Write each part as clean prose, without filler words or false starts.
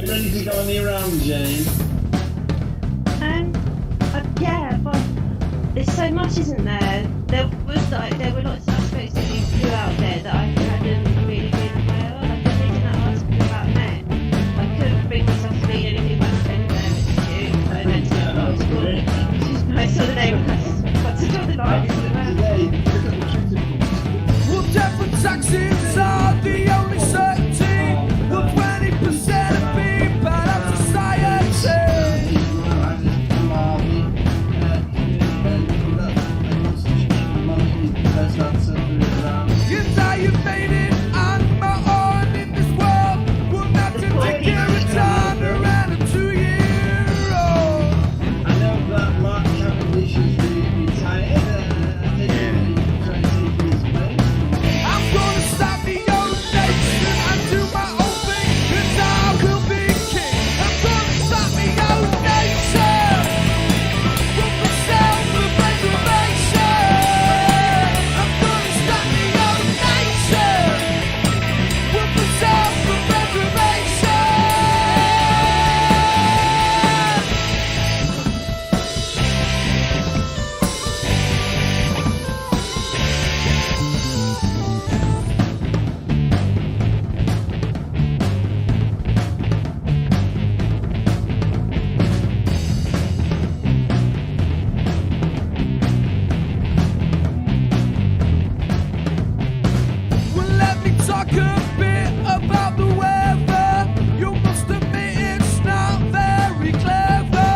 ready to go on the round, Jane? Yeah, but there's so much, isn't there? There were lots of aspects that you threw out there that I hadn't really been aware of. Like reading that article about Met, I couldn't bring myself to read anything about gender institute. I went to that article, which is my sort of name. What's another line? Well, death taxes are the only certainty. Well, 20% of people of society. Yes, I have made it on my own in this world. Will not to take care of time around a 2-year-old. I know that Mark Cavendish is retired. I think he's trying to take his place. I'm gonna start the old nation and do my own thing, 'cause I will be king. I'm gonna start the old nation with the self-preservation. I'm gonna start the old nation with the self-preservation. Well, let me talk a bit about the weather. You must admit it's not very clever.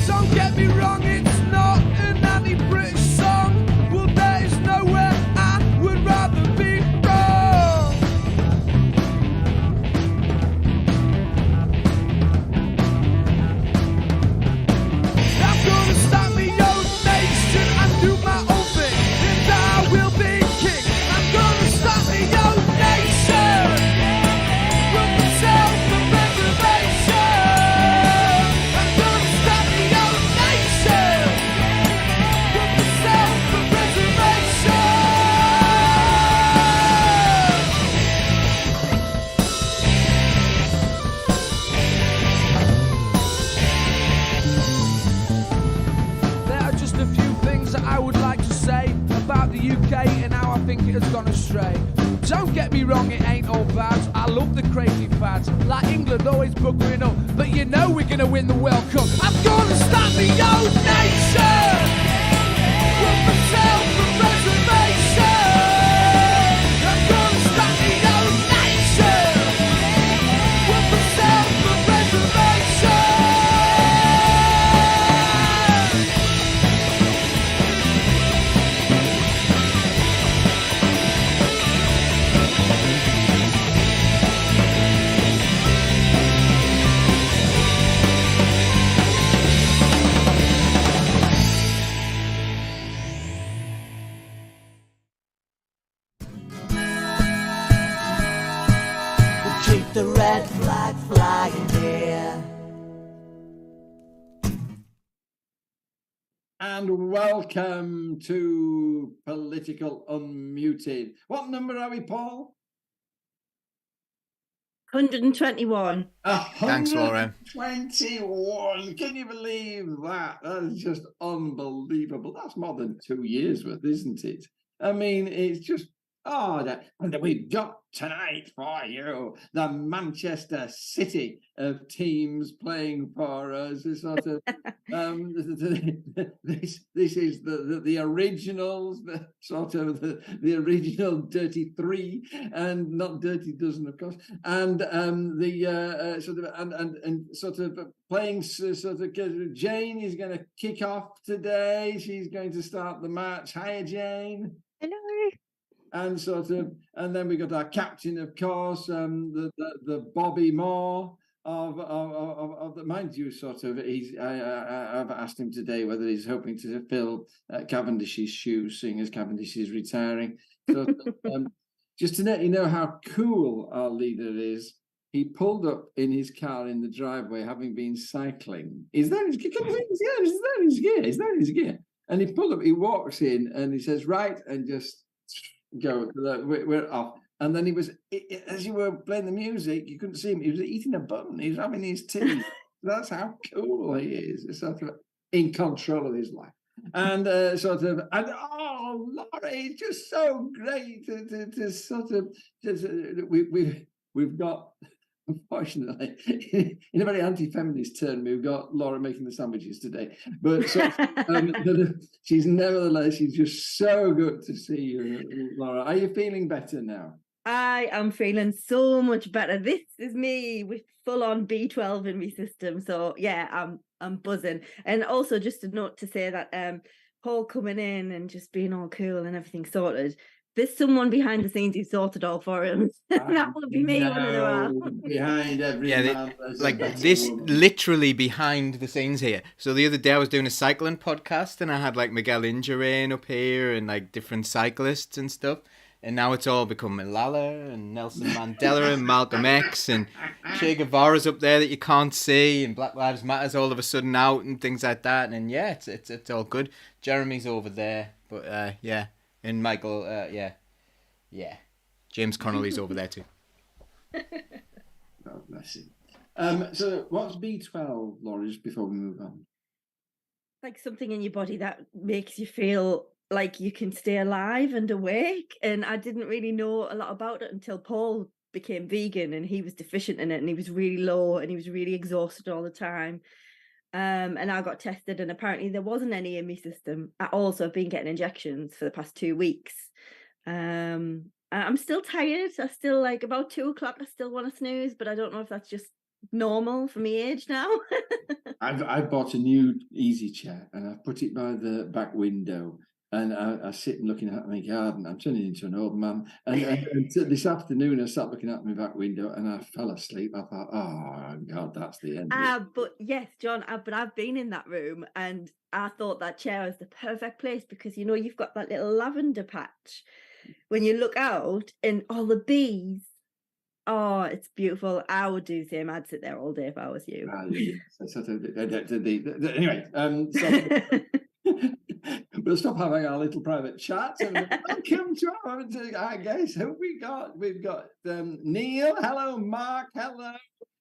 Don't get me wrong, it's not an anti-British song. Well, there is nowhere I would rather be wrong. I'm gonna start my own nation and do my own thing, and I will be king. I'm gonna start my own nation with the self-preservation. I'm gonna start my own nation with the self-preservation. There are just a few things that I would like to say about the UK and how I think it has gone astray. Don't get me wrong, it ain't all bad. I love the crazy fads, like England always buggering up, but you know we're gonna win the World Cup. I'm gonna start the old nation with the self-preservation. I'm gonna start the old nation with the self-preservation. Keep the red flag flying here. And welcome to Political Unmuted. What number are we, Paul? 121. Thanks, Lauren. 21. Can you believe that? That is just unbelievable. That's more than 2 years worth, isn't it? I mean, it's just, and we've got tonight for you the Manchester City of teams playing for us. It's sort of, this is the originals, the sort of the original Dirty Three, and not Dirty Dozen, of course, and sort of playing sort of. Jane is going to kick off today. She's going to start the match. Hiya, Jane. Hello. And and then we got our captain, of course, the Bobby Moore of the, mind you, I've asked him today whether he's hoping to fill Cavendish's shoes, seeing as Cavendish is retiring. So just to let you know how cool our leader is, he pulled up in his car in the driveway, having been cycling. Is that his gear? Is that his gear? And he walks in and he says, right, and just go, we're off. And then he was, as you were playing the music, you couldn't see him. He was eating a bun. He was having his tea. That's how cool he is. It's sort of in control of his life. And Laurie, it's just so great to sort of, we've got, unfortunately, in a very anti-feminist turn, we've got Laura making the sandwiches today. But she's just so good to see you, Laura. Are you feeling better now? I am feeling so much better. This is me with full-on B12 in my system. So yeah, I'm buzzing. And also just a note to say that Paul coming in and just being all cool and everything sorted. There's someone behind the scenes who sorted all for him. That would be me running around. Behind every man, this literally behind the scenes here. So the other day I was doing a cycling podcast and I had like Miguel Indurain up here and like different cyclists and stuff. And now it's all become Malala and Nelson Mandela and Malcolm X and Che Guevara's up there that you can't see, and Black Lives Matter's all of a sudden out and things like that. And yeah, it's all good. Jeremy's over there, but yeah, and Michael, yeah, James Connolly's over there too. God bless him. So what's B12, Laura? Just before we move on, Like something in your body that makes you feel like you can stay alive and awake. And I didn't really know a lot about it until Paul became vegan and he was deficient in it and he was really low and he was really exhausted all the time. And I got tested and apparently there wasn't any in my system at all. So I've been getting injections for the past 2 weeks. I'm still tired. I still like about 2 o'clock. I still want to snooze, but I don't know if that's just normal for me age now. I've bought a new easy chair and I've put it by the back window. And I sit and looking at my garden. I'm turning into an old man. And this afternoon, I sat looking out my back window and I fell asleep. I thought, oh, God, that's the end. But yes, John, but I've been in that room and I thought that chair was the perfect place because, you know, you've got that little lavender patch when you look out and all the bees. Oh, it's beautiful. I would do the same. I'd sit there all day if I was you. Anyway, we'll stop having our little private chats and welcome to our guests. Who we've got Neil. Hello, Mark. Hello,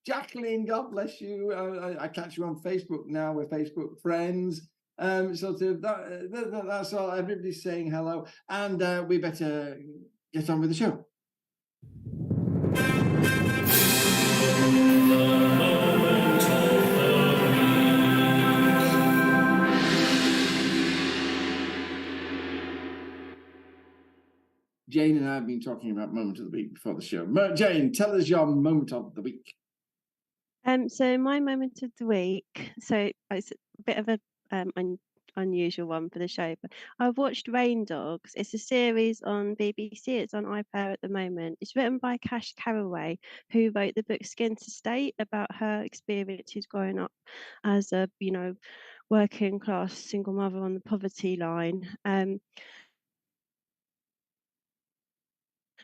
Jacqueline. God bless you. I catch you on Facebook now. We're Facebook friends. That's all. Everybody's saying hello, and we better get on with the show. Jane and I have been talking about moment of the week before the show. Jane, tell us your moment of the week. So my moment of the week, so it's a bit of a unusual one for the show, but I've watched Rain Dogs. It's a series on BBC. It's on iPlayer at the moment. It's written by Cash Carraway, who wrote the book Skin to State, about her experiences growing up as a, working class single mother on the poverty line.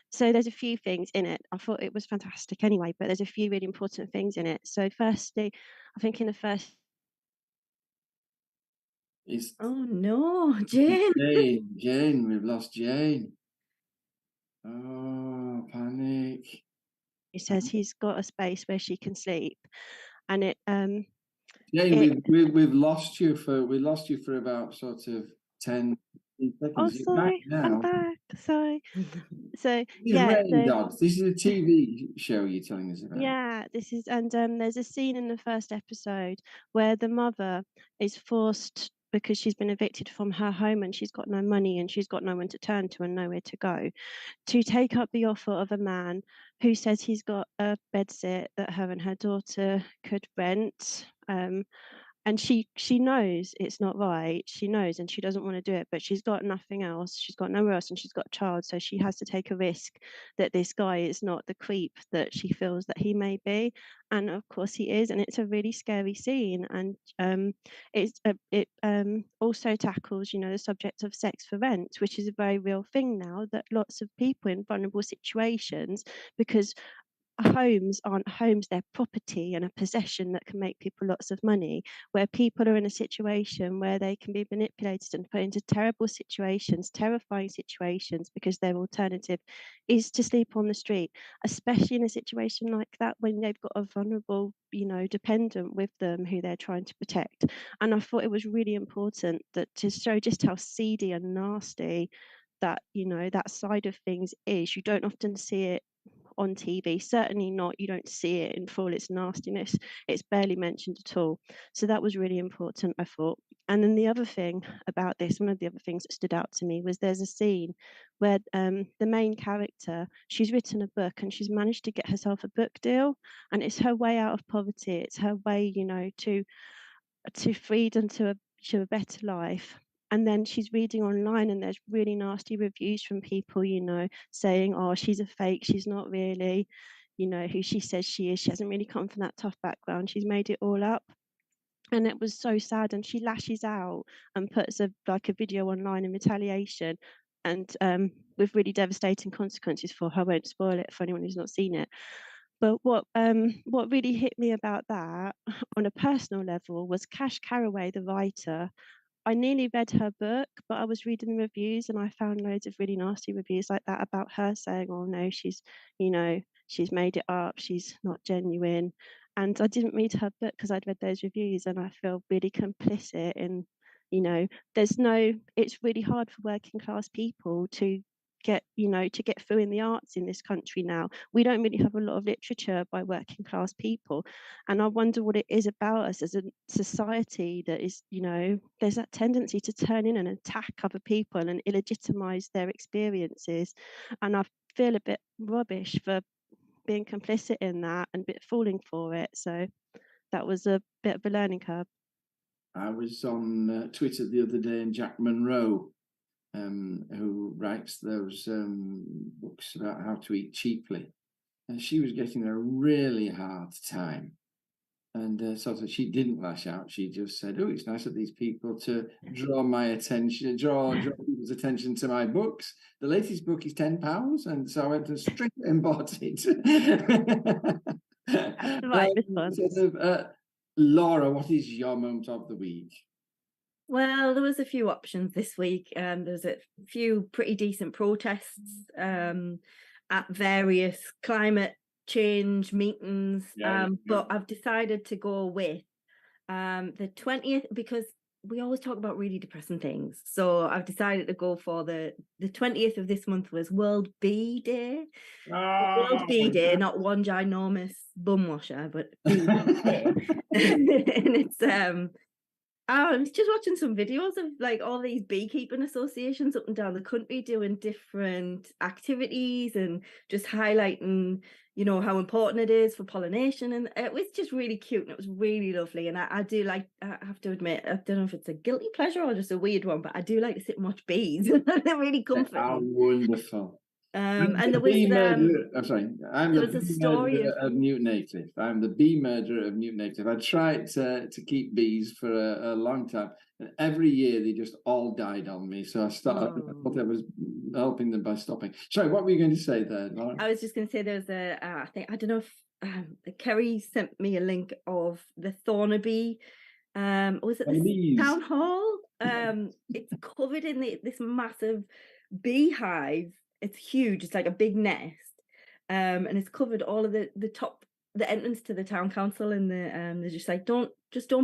So there's a few things in it. I thought it was fantastic anyway, but there's a few really important things in it. So firstly, I think in the first... Oh no, Jane. Jane, we've lost Jane. Oh, panic. He says he's got a space where she can sleep. And it Jane, we've lost you for about sort of 10 seconds. Oh, sorry, I'm back. Sorry. So Rain Dogs. This is a TV show you're telling us about. Yeah, this is, and there's a scene in the first episode where the mother is forced, because she's been evicted from her home and she's got no money and she's got no one to turn to and nowhere to go, to take up the offer of a man who says he's got a bedsit that her and her daughter could rent. And she knows it's not right. She knows, and she doesn't want to do it, but she's got nothing else. She's got nowhere else, and she's got a child, so she has to take a risk that this guy is not the creep that she feels that he may be. And of course he is, and it's a really scary scene. And it also tackles, the subject of sex for rent, which is a very real thing now, that lots of people in vulnerable situations, because homes aren't homes, they're property and a possession that can make people lots of money, where people are in a situation where they can be manipulated and put into terrible situations, terrifying situations, because their alternative is to sleep on the street, especially in a situation like that when they've got a vulnerable, dependent with them who they're trying to protect. And I thought it was really important that to show just how seedy and nasty that, that side of things is. You don't often see it on TV, certainly not, you don't see it in full its nastiness. It's barely mentioned at all. So that was really important, I thought. And then the other thing about this, one of the other things that stood out to me was there's a scene where the main character, she's written a book and she's managed to get herself a book deal, and it's her way out of poverty. It's her way, to freedom, to a better life. And then she's reading online and there's really nasty reviews from people, saying, oh, she's a fake, she's not really, who she says she is. She hasn't really come from that tough background. She's made it all up. And it was so sad. And she lashes out and puts a video online in retaliation, and with really devastating consequences for her. I won't spoil it for anyone who's not seen it. But what really hit me about that on a personal level was Cash Carraway, the writer. I nearly read her book, but I was reading the reviews and I found loads of really nasty reviews like that about her, saying, oh no, she's made it up, she's not genuine. And I didn't read her book because I'd read those reviews, and I feel really complicit in, it's really hard for working class people to get through in the arts in this country now. We don't really have a lot of literature by working class people, and I wonder what it is about us as a society that is, there's that tendency to turn in and attack other people and illegitimize their experiences. And I feel a bit rubbish for being complicit in that and a bit falling for it. So that was a bit of a learning curve. I was on Twitter the other day, and Jack Monroe, who writes those books about how to eat cheaply, and she was getting a really hard time. And sort of, she didn't lash out. She just said, "Oh, it's nice of these people to draw my attention, draw people's attention to my books. The latest book is £10, and so I went and straight and bought it." That's the right response. Laura, what is your moment of the week? Well, there was a few options this week. There was a few pretty decent protests at various climate change meetings, but I've decided to go with the 20th, because we always talk about really depressing things. So I've decided to go for the 20th of this month was World Bee Day. World Bee Day, not one ginormous bum washer, but Bee Day. And I was just watching some videos of like all these beekeeping associations up and down the country doing different activities and just highlighting, how important it is for pollination. And it was just really cute and it was really lovely. And I do like, I have to admit, I don't know if it's a guilty pleasure or just a weird one, but I do like to sit and watch bees. They're really comforting. How wonderful. And there was I'm sorry. I'm the bee murderer of Newton Aycliffe. I'm the bee murderer of Newton Aycliffe. I tried to keep bees for a long time, and every year they just all died on me. So I thought I was helping them by stopping. Sorry, what were you going to say there, Laura? I was just going to say there's I don't know if Kerry sent me a link of the Thornaby. Was it the town hall? It's covered in this massive beehive. It's huge. It's like a big nest, and it's covered all of the entrance to the town council, and they're just like, don't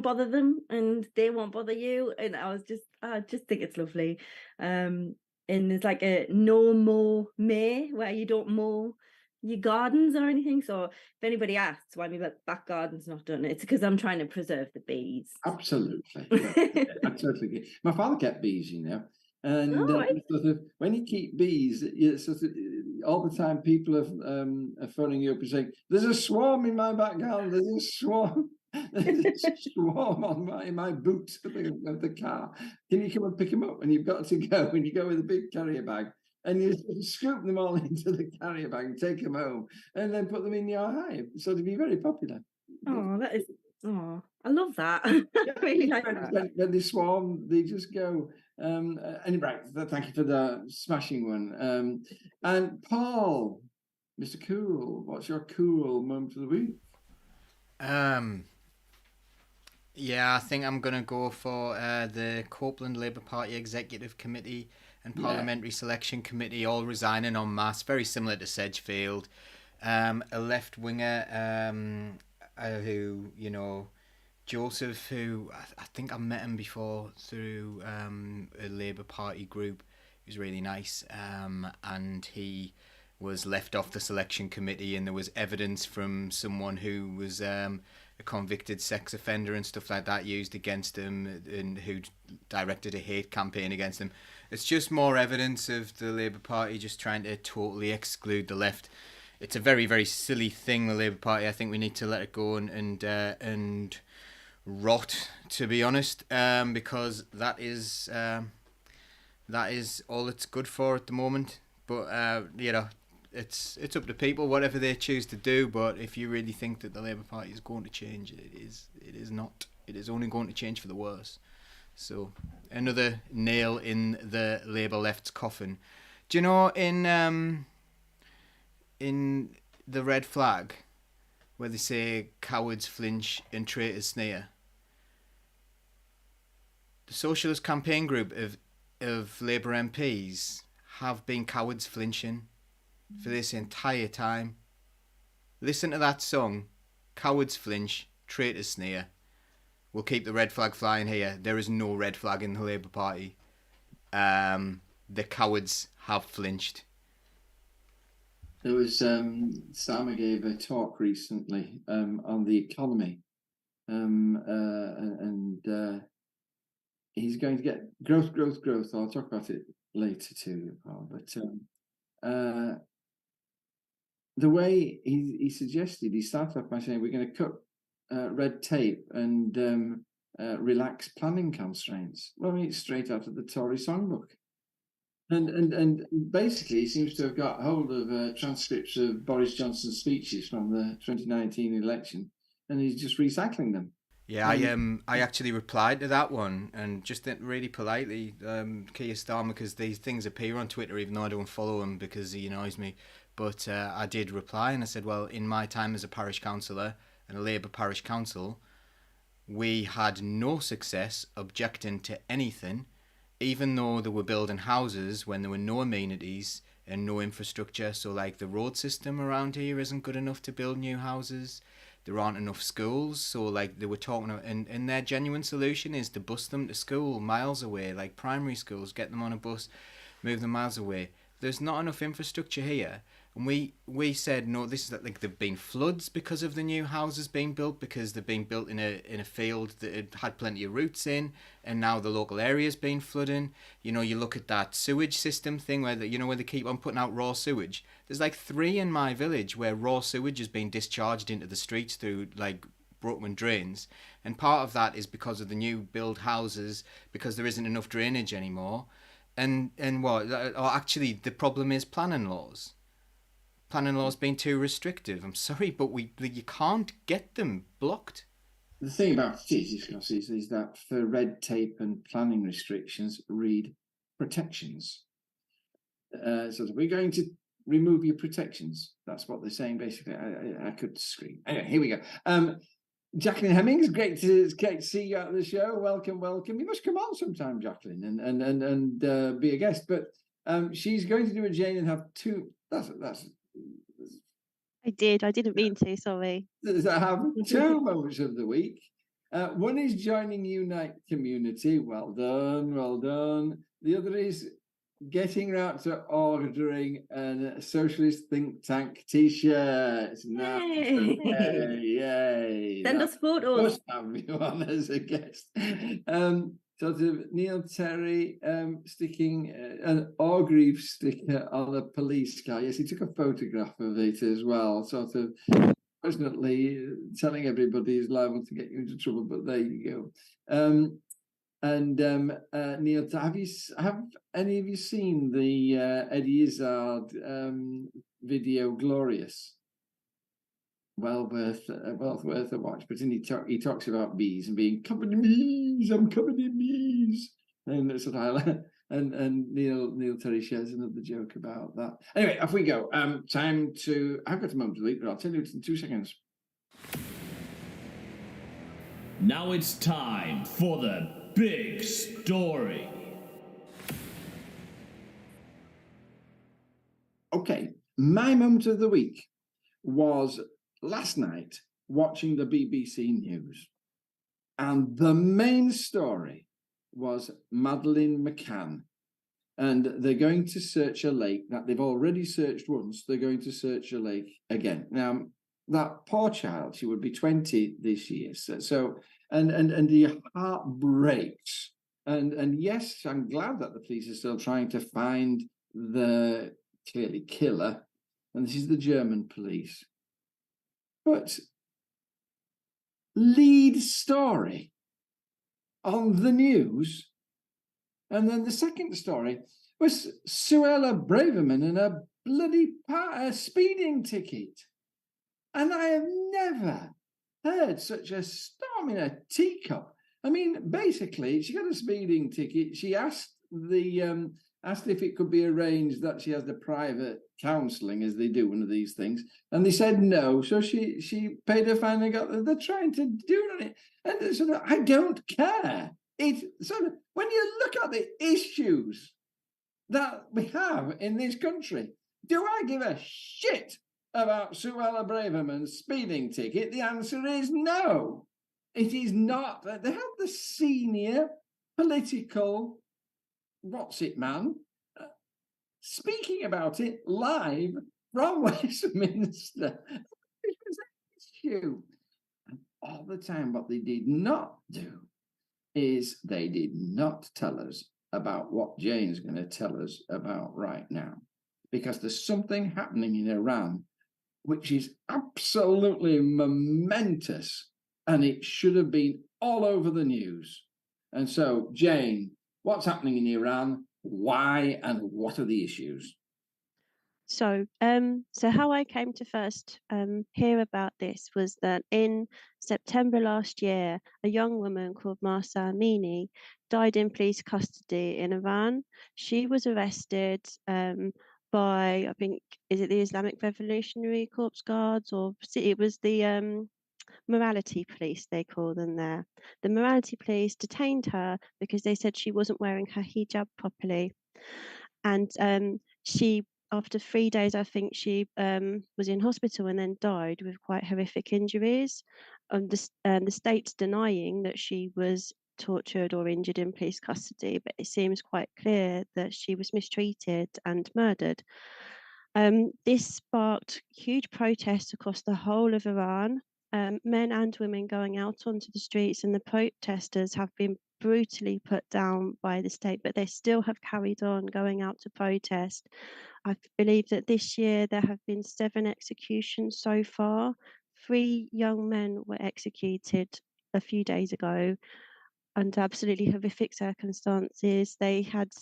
bother them, and they won't bother you. And I just think it's lovely. And there's like a no mow May, where you don't mow your gardens or anything. So if anybody asks why my back garden's not done, it's because I'm trying to preserve the bees. Absolutely. Absolutely. My father kept bees, And sort of, when you keep bees, sort of, all the time people are phoning you up and saying, "There's a swarm in my back garden. There's a swarm. There's a swarm in my boot of the car. Can you come and pick them up?" And you've got to go, and you go with a big carrier bag, and you sort of scoop them all into the carrier bag and take them home, and then put them in your hive. So to be very popular. Oh, that is. Oh, I love that. I really like that. When they swarm, they just go. And right, thank you for the smashing one. And Paul, Mr. Cool, what's your cool moment of the week? Yeah, I think I'm gonna go for the Copeland Labour Party Executive Committee and Yeah. Parliamentary Selection Committee all resigning en masse, very similar to Sedgefield. A left winger who, Joseph, who I think I met him before through a Labour Party group. He was really nice, and he was left off the selection committee, and there was evidence from someone who was a convicted sex offender and stuff like that used against him, and who directed a hate campaign against him. It's just more evidence of the Labour Party just trying to totally exclude the left. It's a very, very silly thing, the Labour Party. I think we need to let it go and rot, to be honest, because that is all it's good for at the moment. But it's up to people, whatever they choose to do. But if you really think that the Labour Party is going to change, it is not. It is only going to change for the worse. So another nail in the Labour left's coffin. Do you know in the red flag where they say cowards flinch and traitors sneer? The Socialist Campaign Group of Labour MPs have been cowards flinching for this entire time. Listen to that song, cowards flinch, traitors sneer. We'll keep the red flag flying here. There is no red flag in the Labour Party. The cowards have flinched. There was Sama gave a talk recently on the economy, and he's going to get growth. I'll talk about it later too, Paul. But the way he suggested, he started off by saying we're going to cut red tape and relax planning constraints. Well, I mean, it's straight out of the Tory songbook. And basically, he seems to have got hold of transcripts of Boris Johnson's speeches from the 2019 election, and he's just recycling them. Yeah, I actually replied to that one, and just really politely, Keir Starmer, because these things appear on Twitter, even though I don't follow him because he annoys me. But I did reply, and I said, well, in my time as a parish councillor and a Labour parish council, we had no success objecting to anything, even though they were building houses when there were no amenities and no infrastructure. So like the road system around here isn't good enough to build new houses. There aren't enough schools. So like they were talking about, and their genuine solution is to bus them to school miles away, like primary schools, get them on a bus, move them miles away. There's not enough infrastructure here. And we said, no, this is like there've been floods because of the new houses being built, because they've been built in a field that had plenty of roots in, and now the local area's been flooding. You know, you look at that sewage system thing where where they keep on putting out raw sewage. There's like 3 in my village where raw sewage is being discharged into the streets through like broken drains, and part of that is because of the new build houses, because there isn't enough drainage anymore. And actually the problem is planning laws. Planning laws being too restrictive. I'm sorry, but you can't get them blocked. The thing about it is that for red tape and planning restrictions, read protections. So we're going to remove your protections. That's what they're saying, basically. I could scream. Anyway, here we go. Jacqueline Hemmings, great to see you at the show. Welcome. You must come on sometime, Jacqueline, and be a guest. But she's going to do a Jane and have 2. That's. I didn't mean to, sorry. I have 2 moments of the week. One is joining Unite Community. Well done. The other is getting around to ordering a socialist think tank t-shirt. Yay. Send us photos. Must have you on as a guest. Sort of Neil Terry sticking an Orgreave sticker on a police car. Yes, he took a photograph of it as well, sort of personally telling everybody he's liable to get you into trouble, but there you go. Neil, have any of you seen the Eddie Izzard video Glorious? Well worth a watch. But he talks about bees and being covered in bees. I'm covered in bees, and sort of And Neil Terry shares another joke about that. Anyway, off we go. I've got a moment to leave, but I'll tell you in 2 seconds. Now it's time for the big story. Okay, my moment of the week was last night watching the BBC News, and the main story was Madeleine McCann, and they're going to search a lake that they've already searched once. They're going to search a lake again. Now, that poor child, she would be 20 this year. And your heart breaks. And yes, I'm glad that the police are still trying to find the clearly killer. And this is the German police. But lead story on the news. And then the second story was Suella Braverman and a bloody speeding ticket. And I have never heard such a storm in a teacup. I mean, basically, she got a speeding ticket. She asked if it could be arranged that she has the private counselling, as they do one of these things, and they said no. So she paid her fine and got. They're trying to do it, and sort of, I don't care. It sort of, when you look at the issues that we have in this country, do I give a shit about Suella Braverman's speeding ticket? The answer is no. It is not. They have the senior political man speaking about it live from Westminster. It was an issue. And all the time, what they did not do is they did not tell us about what Jane's going to tell us about right now. Because there's something happening in Iran which is absolutely momentous, and it should have been all over the news. And so, Jane, what's happening in Iran? Why, and what are the issues? So how I came to first hear about this was that in September last year, a young woman called Mahsa Amini died in police custody in Iran. She was arrested by, I think, is it the Islamic Revolutionary Corps Guards, or it was the morality police, they call them there. The morality police detained her because they said she wasn't wearing her hijab properly. And she, after 3 days, I think she was in hospital and then died with quite horrific injuries. The state's denying that she was tortured or injured in police custody, but it seems quite clear that she was mistreated and murdered. This sparked huge protests across the whole of Iran, men and women going out onto the streets, and the protesters have been brutally put down by the state, but they still have carried on going out to protest. I believe that this year there have been 7 executions so far. 3 young men were executed a few days ago under absolutely horrific circumstances. They had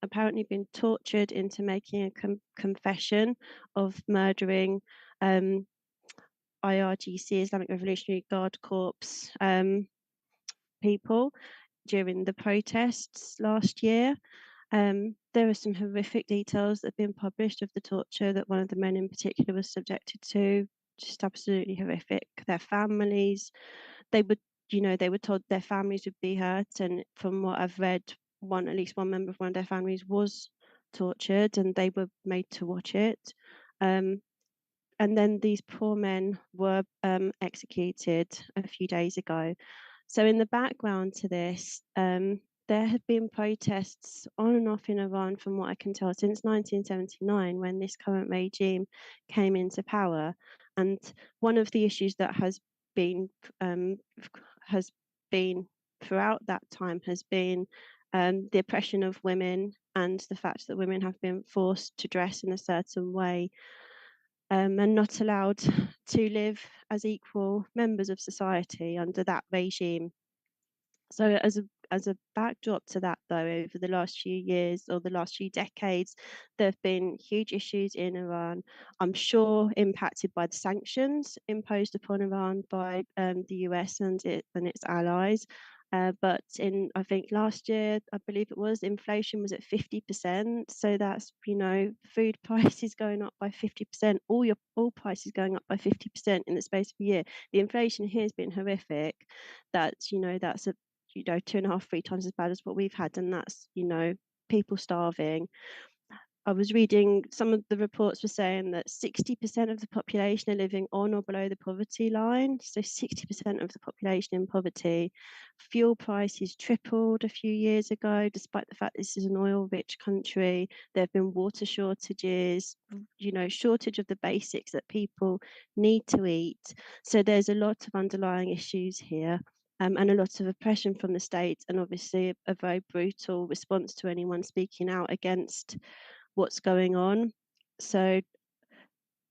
apparently been tortured into making a confession of murdering IRGC, Islamic Revolutionary Guard Corps people during the protests last year. There are some horrific details that have been published of the torture that one of the men in particular was subjected to. Just absolutely horrific. Their families, they were told their families would be hurt, and from what I've read, at least one member of one of their families was tortured, and they were made to watch it. And then these poor men were executed a few days ago. So in the background to this, there have been protests on and off in Iran, from what I can tell, since 1979, when this current regime came into power. And one of the issues that has been throughout that time has been the oppression of women, and the fact that women have been forced to dress in a certain way, and not allowed to live as equal members of society under that regime. So as a backdrop to that, though, over the last few years or the last few decades, there have been huge issues in Iran, I'm sure impacted by the sanctions imposed upon Iran by the US and its allies. But I think last year, I believe it was, inflation was at 50%. So that's, food prices going up by 50%, all prices going up by 50% in the space of a year. The inflation here has been horrific. That's 2.5, 3 times as bad as what we've had. And that's, people starving. I was reading some of the reports were saying that 60% of the population are living on or below the poverty line. So 60% of the population in poverty. Fuel prices tripled a few years ago, despite the fact this is an oil-rich country. There have been water shortages, shortage of the basics that people need to eat. So there's a lot of underlying issues here. And a lot of oppression from the state, and obviously a very brutal response to anyone speaking out against what's going on. So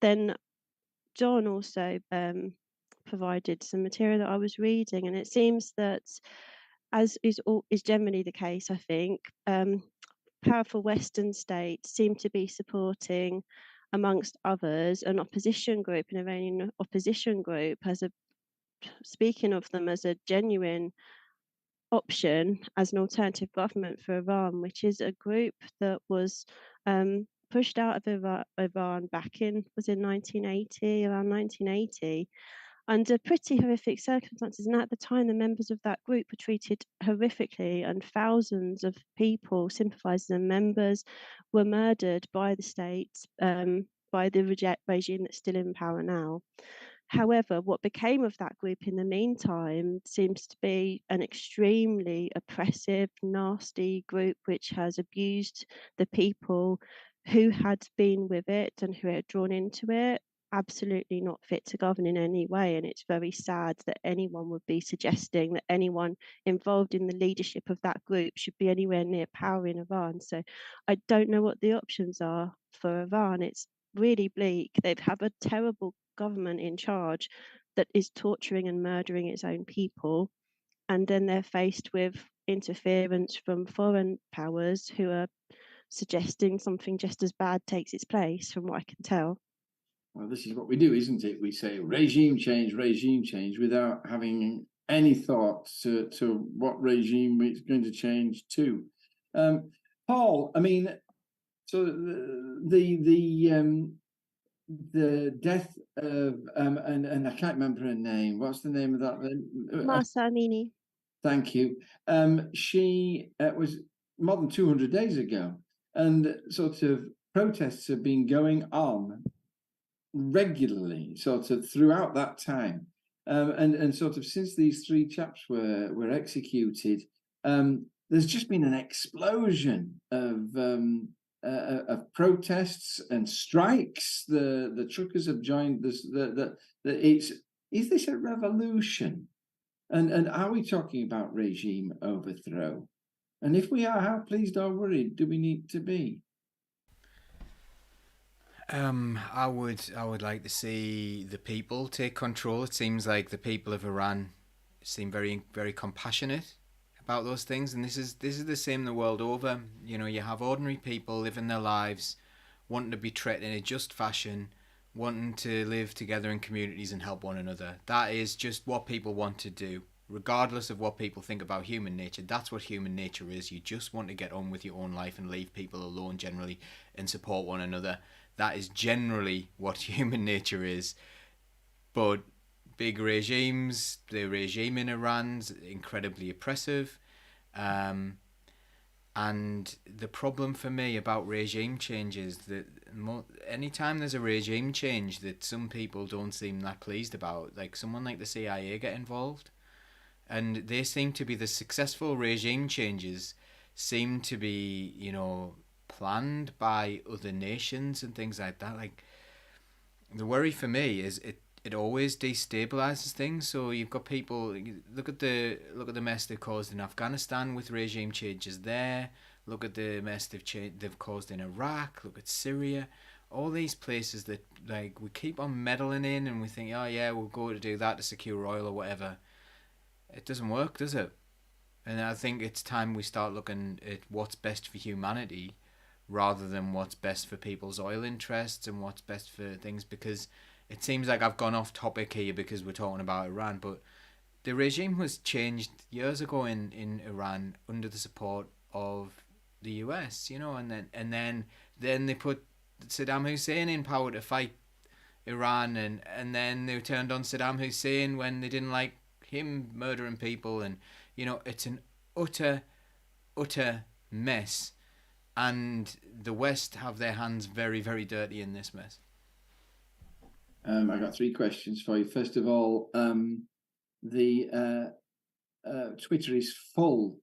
then John also provided some material that I was reading, and it seems that, as is generally the case, I think, powerful Western states seem to be supporting, amongst others, an opposition group, an Iranian opposition group, speaking of them as a genuine option as an alternative government for Iran, which is a group that was pushed out of Iran around 1980, under pretty horrific circumstances. And at the time, the members of that group were treated horrifically, and thousands of people, sympathizers and members, were murdered by the state, by the regime that's still in power now. However, what became of that group in the meantime seems to be an extremely oppressive, nasty group which has abused the people who had been with it and who had drawn into it, absolutely not fit to govern in any way. And it's very sad that anyone would be suggesting that anyone involved in the leadership of that group should be anywhere near power in Iran. So I don't know what the options are for Iran. It's really bleak. They have a terrible government in charge that is torturing and murdering its own people, and then they're faced with interference from foreign powers who are suggesting something just as bad takes its place, from what I can tell. Well, this is what we do, isn't it? We say regime change, without having any thought to what regime it's going to change to. Paul, I mean, so the death of and I can't remember her name. What's the name of that? Mahsa Amini. Thank you. She was more than 200 days ago, and sort of protests have been going on regularly, sort of throughout that time, and sort of since these 3 chaps were executed. There's just been an explosion of protests and strikes. The truckers have joined this. Is this a revolution? And are we talking about regime overthrow? And if we are, how pleased or worried do we need to be? I would like to see the people take control. It seems like the people of Iran seem very, very compassionate about those things, and this is the same the world over. You have ordinary people living their lives, wanting to be treated in a just fashion, wanting to live together in communities and help one another. That is just what people want to do, regardless of what people think about human nature. That's what human nature is. You just want to get on with your own life and leave people alone generally and support one another. That is generally what human nature is. But big regimes, the regime in Iran's incredibly oppressive. And the problem for me about regime change is that anytime there's a regime change that some people don't seem that pleased about, like someone like the CIA get involved, and they seem to be the successful regime changes seem to be, planned by other nations and things like that. Like, the worry for me is it always destabilizes things. So you've got people, look at the mess they've caused in Afghanistan with regime changes there. Look at the mess they've caused in Iraq. Look at Syria. All these places that we keep on meddling in, and we think, oh yeah, we'll go to do that to secure oil or whatever. It doesn't work, does it? And I think it's time we start looking at what's best for humanity rather than what's best for people's oil interests and what's best for things, because it seems like I've gone off topic here because we're talking about Iran, but the regime was changed years ago in Iran under the support of the US, you know, and then they put Saddam Hussein in power to fight Iran, and then they turned on Saddam Hussein when they didn't like him murdering people, and you know, it's an utter mess, and the West have their hands very, very dirty in this mess. I got 3 questions for you. First of all, the Twitter is full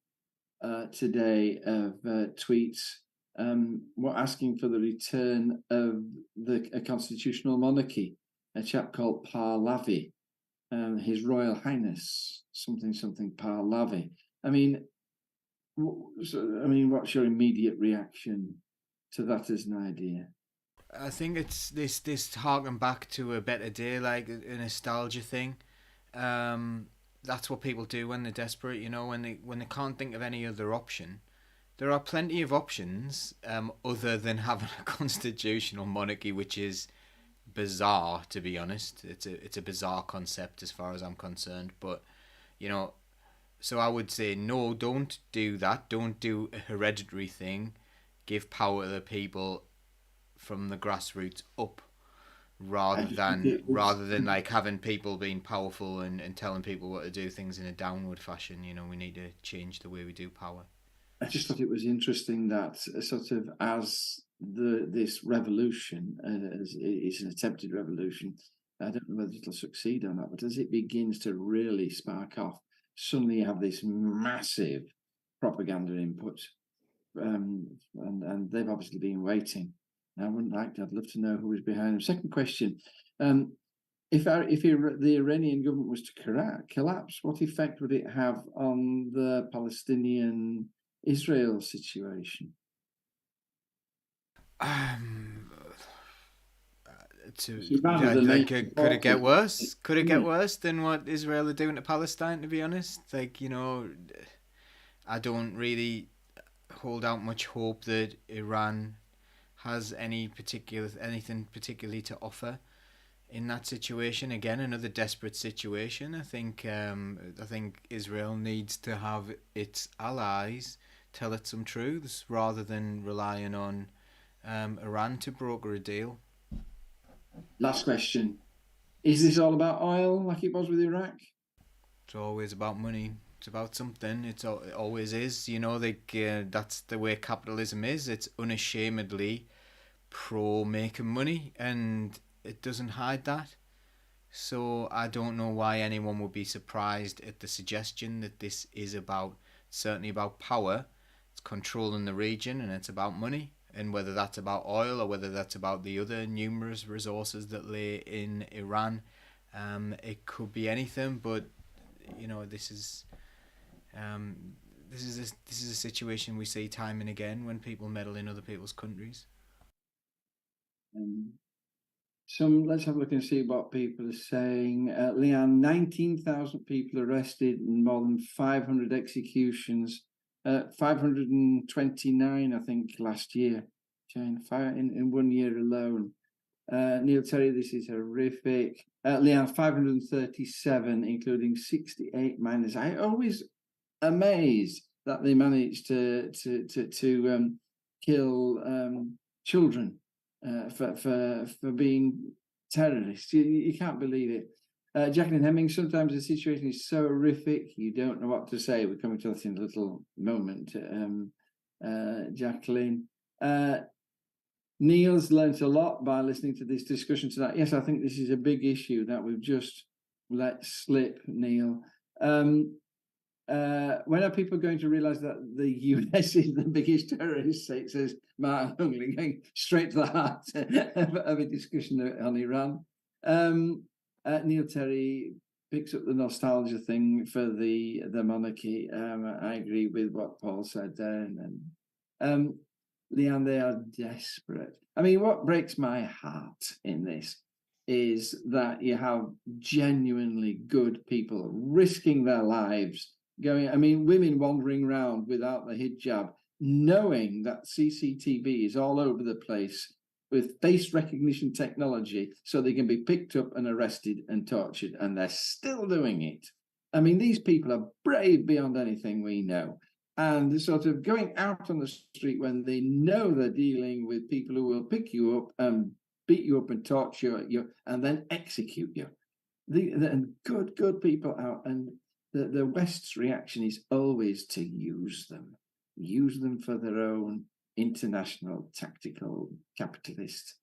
today of tweets asking for the return of a constitutional monarchy. A chap called Pahlavi, His Royal Highness something Pahlavi. I mean, what's your immediate reaction to that as an idea? I think it's this harken back to a better day, like a nostalgia thing. That's what people do when they're desperate, you know, when they can't think of any other option. There are plenty of options other than having a constitutional monarchy, which is bizarre, to be honest. It's a bizarre concept as far as I'm concerned. But, you know, so I would say no, don't do that. Don't do a hereditary thing. Give power to the people from the grassroots up, rather than like having people being powerful and telling people what to do things in a downward fashion. You know, we need to change the way we do power. I just thought it was interesting that sort of as this revolution is an attempted revolution. I don't know whether it'll succeed or not, but as it begins to really spark off, suddenly you have this massive propaganda input, and they've obviously been waiting. I wouldn't like to. I'd love to know who was behind them. Second question: if the Iranian government was to collapse, what effect would it have on the Palestinian-Israel situation? Could it get worse? Could it get worse than what Israel are doing to Palestine? To be honest, like, you know, I don't really hold out much hope that Iran has anything particularly to offer in that situation. Again, another desperate situation. I think Israel needs to have its allies tell it some truths rather than relying on Iran to broker a deal. Last question: is this all about oil, like it was with Iraq? It's always about money. It's about something. It always is. You know, that's the way capitalism is. It's unashamedly pro making money, and it doesn't hide that. So I don't know why anyone would be surprised at the suggestion that this is certainly about power. It's controlling the region, and it's about money. And whether that's about oil or whether that's about the other numerous resources that lay in Iran, it could be anything. But you know, this is a situation we see time and again when people meddle in other people's countries. Let's have a look and see what people are saying. Leanne, 19,000 people arrested and more than 500 executions. 529, I think, last year. Jane, in 1 year alone. Neil Terry, this is horrific. Leanne, 537, including 68 minors. I always amazed that they managed to kill children for being terrorists. You can't believe it. Jacqueline Hemming, sometimes the situation is so horrific you don't know what to say. We're coming to that in a little moment. Jacqueline. Neil's learnt a lot by listening to this discussion tonight. Yes, I think this is a big issue that we've just let slip, Neil. When are people going to realise that the US is the biggest terrorist state? Says Martin Hungley, going straight to the heart of a discussion on Iran. Neil Terry picks up the nostalgia thing for the monarchy. I agree with what Paul said there. And Leanne, they are desperate. I mean, what breaks my heart in this is that you have genuinely good people risking their lives, women wandering around without the hijab, knowing that CCTV is all over the place with face recognition technology so they can be picked up and arrested and tortured, and they're still doing it. I mean, these people are brave beyond anything we know. And sort of going out on the street when they know they're dealing with people who will pick you up and beat you up and torture you and then execute you. And good people out. And the West's reaction is always to use them for their own international tactical capitalist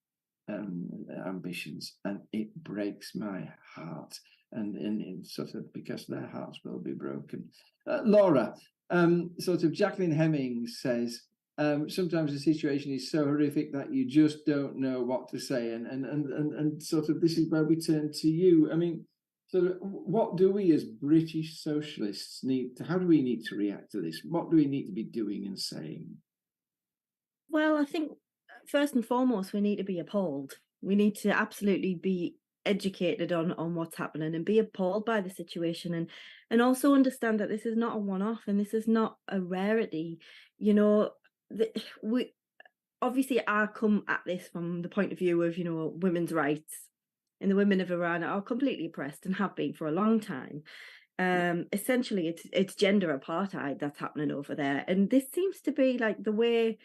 ambitions, and it breaks my heart. And sort of because their hearts will be broken. Laura, sort of Jacqueline Hemmings says, sometimes the situation is so horrific that you just don't know what to say, and sort of this is where we turn to you. I mean, sort of, what do we as British socialists need to? How do we need to react to this? What do we need to be doing and saying? Well, I think first and foremost, we need to be appalled. We need to absolutely be educated on what's happening and be appalled by the situation, and also understand that this is not a one-off and this is not a rarity. You know, we obviously I come at this from the point of view of, you know, women's rights, and the women of Iran are completely oppressed and have been for a long time. Essentially it's gender apartheid that's happening over there, and this seems to be like the way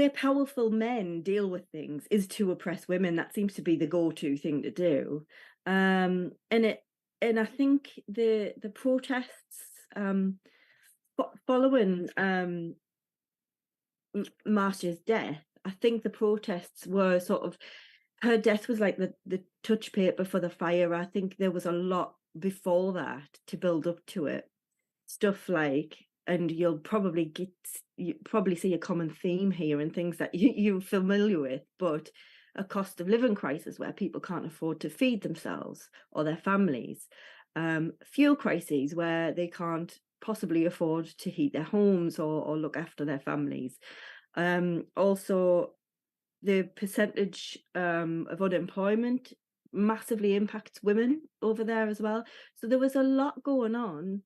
powerful men deal with things is to oppress women. That seems to be the go-to thing to do. And I think the protests following Marsha's death, I think the protests were sort of, her death was like the touch paper for the fire. I think there was a lot before that to build up to it. Stuff like, and you'll probably see a common theme here and things that you're familiar with, but a cost of living crisis where people can't afford to feed themselves or their families, fuel crises where they can't possibly afford to heat their homes or look after their families. Also, the percentage of unemployment massively impacts women over there as well. So there was a lot going on.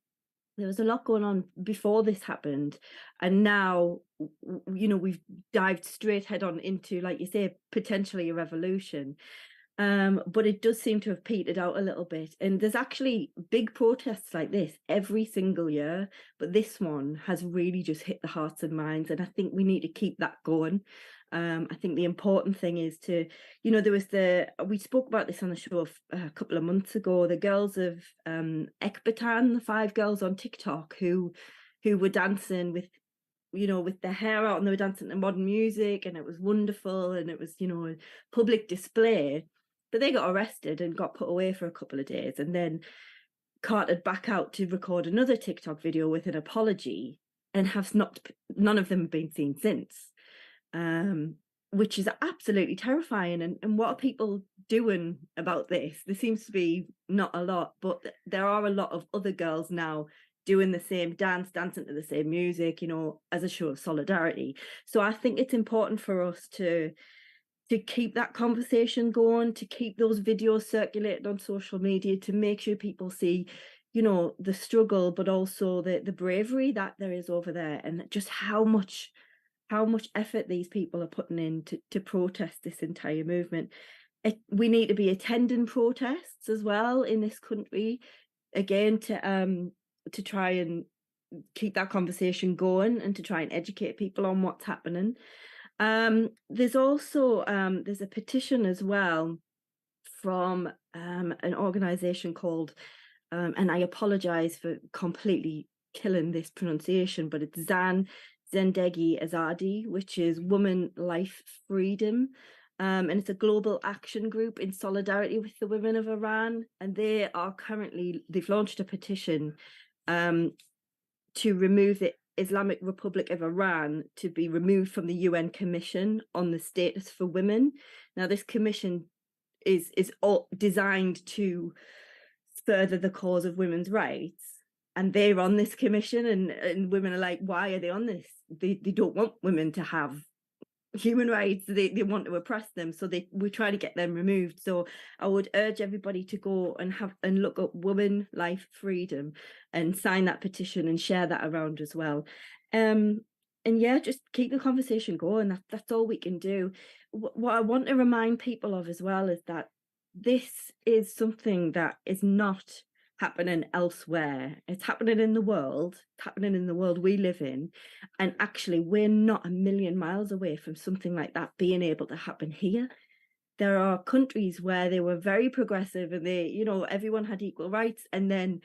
There was a lot going on before this happened, and now, you know, we've dived straight head on into, like you say, potentially a revolution. But it does seem to have petered out a little bit, and there's actually big protests like this every single year, but this one has really just hit the hearts and minds, and I think we need to keep that going. I think the important thing is to, you know, we spoke about this on the show a couple of months ago, the girls of Ekbatan, the 5 girls on TikTok who were dancing with, you know, with their hair out, and they were dancing to modern music, and it was wonderful, and it was, you know, a public display. But they got arrested and got put away for a couple of days, and then carted back out to record another TikTok video with an apology, and none of them have been seen since. Which is absolutely terrifying. And what are people doing about this? There seems to be not a lot, but there are a lot of other girls now doing the same dancing to the same music, you know, as a show of solidarity. So I think it's important for us to keep that conversation going, to keep those videos circulated on social media, to make sure people see, you know, the struggle, but also the bravery that there is over there, and just how much effort these people are putting in to protest this entire movement. We need to be attending protests as well in this country, again, to try and keep that conversation going and to try and educate people on what's happening. There's also there's a petition as well from an organization called, and I apologize for completely killing this pronunciation, but it's Zendegi Azadi, which is Woman, Life, Freedom. And it's a global action group in solidarity with the women of Iran. And they've launched a petition to remove the Islamic Republic of Iran to be removed from the UN Commission on the Status for Women. Now, this commission is all designed to further the cause of women's rights. And they're on this commission, and women are like, why are they on this? They don't want women to have human rights. They want to oppress them. So we try to get them removed. So I would urge everybody to go and look up Woman, Life, Freedom and sign that petition and share that around as well. And yeah, just keep the conversation going. That's all we can do. What I want to remind people of as well is that this is something that is not happening elsewhere. It's happening in the world. It's happening in the world we live in. And actually, we're not a million miles away from something like that being able to happen here. There are countries where they were very progressive and they, you know, everyone had equal rights. And then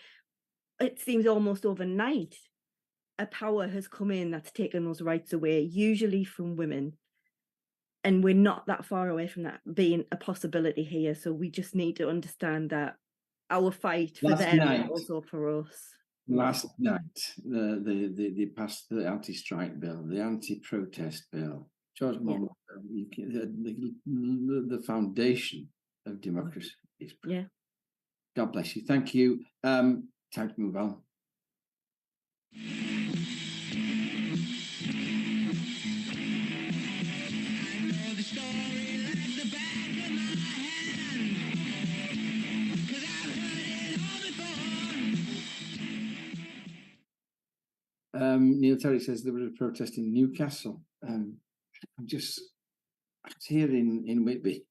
it seems almost overnight, a power has come in that's taken those rights away, usually from women. And we're not that far away from that being a possibility here. So we just need to understand that our fight for Last them night. is also for us. Last night, they passed the anti-strike bill, the anti-protest bill. George Monmouth, the foundation of democracy. Yeah. God bless you. Thank you. Time to move on. Neil Terry says there was a protest in Newcastle. I'm here in Whitby.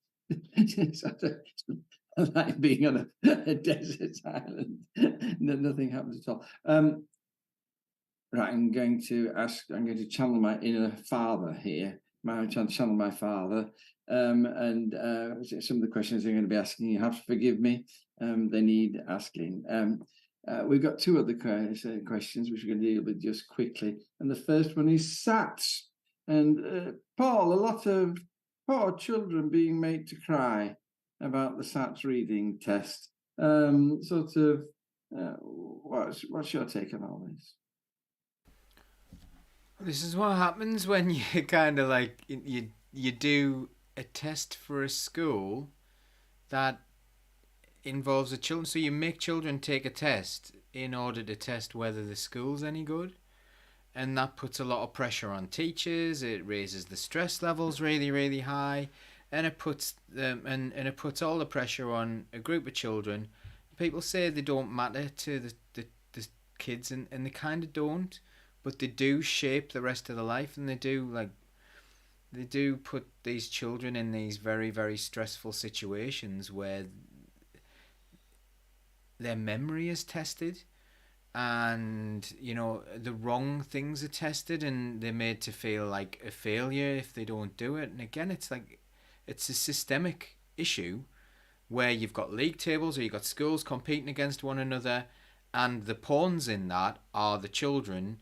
Like being on a desert island. Nothing happens at all. Right, I'm going to channel my inner father here. I'm trying to channel my father. And some of the questions I'm going to be asking, you have to forgive me. They need asking. We've got two other questions which we're going to deal with just quickly. And the first one is SATs. And Paul, a lot of poor children being made to cry about the SATs reading test. What's your take on all this? This is what happens when you kind of like you do a test for a school that involves the children. So you make children take a test in order to test whether the school's any good, and that puts a lot of pressure on teachers. It raises the stress levels really, really high, and it puts them and it puts all the pressure on a group of children. People say they don't matter to the kids, and they kind of don't, but they do shape the rest of their life, and they do put these children in these very, very stressful situations where their memory is tested, and you know the wrong things are tested, and they're made to feel like a failure if they don't do it. And again, it's a systemic issue where you've got league tables or you've got schools competing against one another, and the pawns in that are the children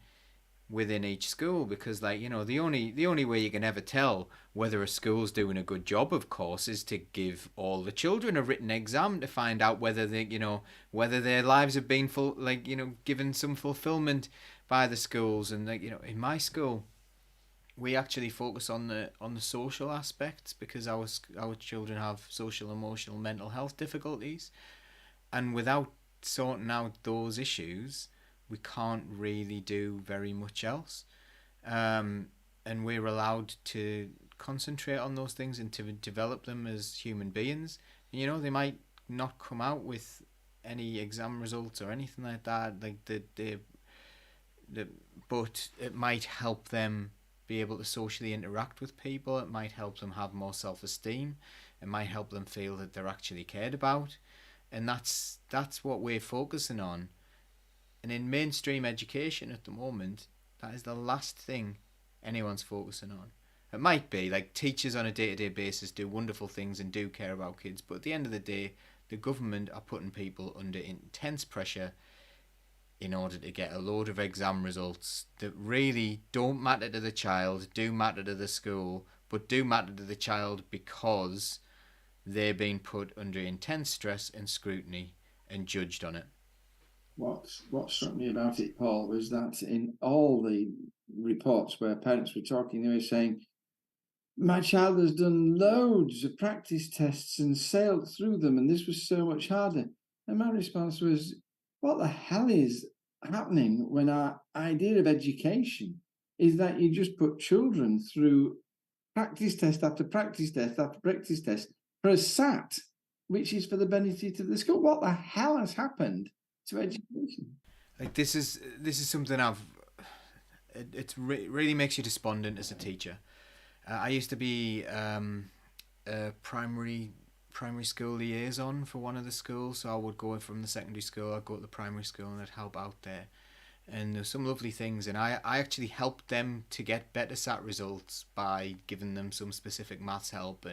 within each school, because like, you know, the only way you can ever tell whether a school's doing a good job, of course, is to give all the children a written exam to find out whether they, you know, whether their lives have been given some fulfillment by the schools. And like, you know, in my school we actually focus on the social aspects, because our children have social, emotional, mental health difficulties, and without sorting out those issues we can't really do very much else. And we're allowed to concentrate on those things and to develop them as human beings. And, you know, they might not come out with any exam results or anything like that, but it might help them be able to socially interact with people. It might help them have more self-esteem. It might help them feel that they're actually cared about. And that's what we're focusing on. And in mainstream education at the moment, that is the last thing anyone's focusing on. It might be like teachers on a day-to-day basis do wonderful things and do care about kids, but at the end of the day, the government are putting people under intense pressure in order to get a load of exam results that really don't matter to the child, do matter to the school, but do matter to the child because they're being put under intense stress and scrutiny and judged on it. What struck me about it, Paul, was that in all the reports where parents were talking, they were saying, my child has done loads of practice tests and sailed through them, and this was so much harder. And my response was, what the hell is happening when our idea of education is that you just put children through practice test after practice test after practice test for a SAT, which is for the benefit of the school? What the hell has happened to education? Like this is something it really makes you despondent as a teacher. I used to be a primary primary school liaison for one of the schools. So I would go from the secondary school, I'd go to the primary school and I'd help out there. And there's some lovely things, and I actually helped them to get better SAT results by giving them some specific maths help,